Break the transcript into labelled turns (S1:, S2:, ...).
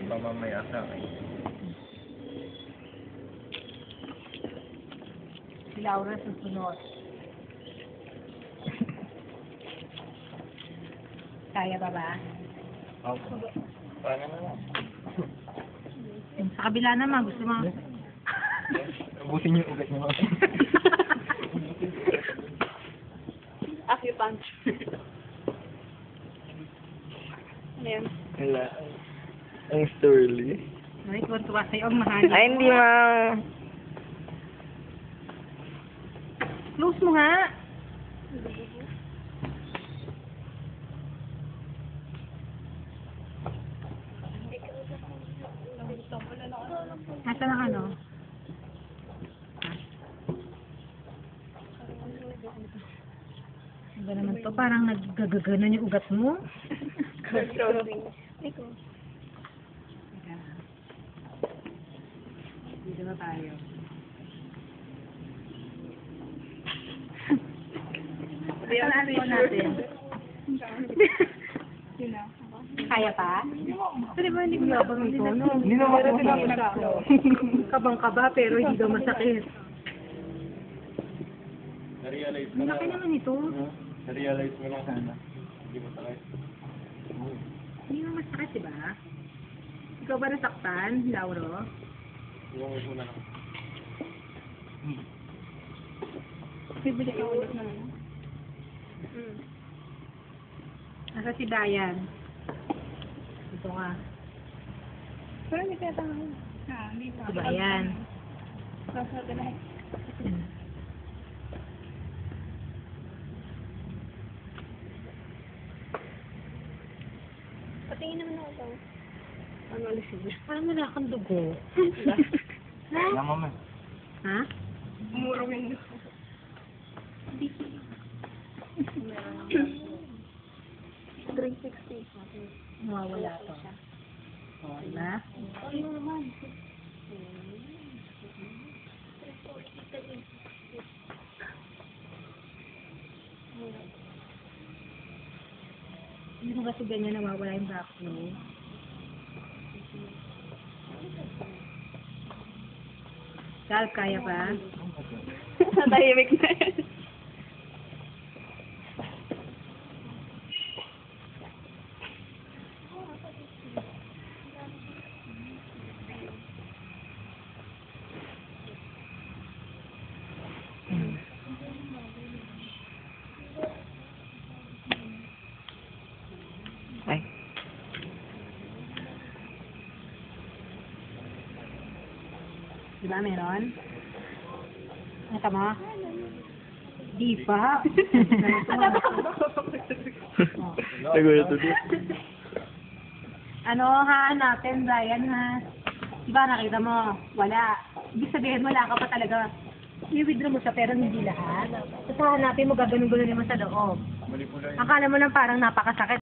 S1: pamamaya sa akin.
S2: Si Laura susunod. Kaya ba ba?
S1: Okay. Paano naman?
S2: Sa kabila naman, gusto mo?
S1: Ubusin yung ugat niyo.
S3: Acupuncture. Ano yan?
S1: Wala. Ang story.
S2: Ay, tuwa sa'yo ang mahali.
S4: Ay, hindi ma...
S2: Close mo nga. Nasaan ang ano? Ano ba naman to? Parang naggagaganan yung ugat mo.
S3: Crossing. Ikaw.
S2: Dito na tayo. Saan po natin? Kaya pa? Pero ba hindi ko labang ito? No?
S1: Hindi naman
S2: Kabang-kaba pero hindi daw masakit.
S1: Na-realize mo
S2: Ang
S1: na.
S2: laki naman ito.
S1: Na-realize mo lang sana. Hindi mo sakit.
S2: Hindi naman masakit, diba? Ikaw ba nasaktan, Lauro?
S1: Yung mo na lang.
S3: Bibili ka ulit na ano?
S2: Nasa si Dayan. Ito nga.
S3: Pero hindi kaya tanong. Hindi pa.
S2: Si Dayan.
S3: Sasabi na. Patingin naman ako daw. Ano ulit siya?
S2: Parang wala kang dugo.
S1: Wala mo man.
S2: Ha?
S3: Umurong yung gusto.
S2: Mawawala to. Wala.
S3: Ayun naman.
S2: Hindi mo kasi ganyan nawawala yung back mo. Sal, kaya ba?
S3: Natahimik na yan.
S4: Ay.
S2: Diba meron? Nata mo? Di pa.
S1: Nagulat ito.
S2: Ano, hahanapin, Brian, ha? Diba nakita mo? Wala. Ibig sabihin, wala ka pa talaga. I-withdraw mo siya, pero hindi lahat. Tapos hahanapin mo, gaganon-ganon mo sa loob.
S1: Mali po lang.
S2: Akala mo lang parang napakasakit.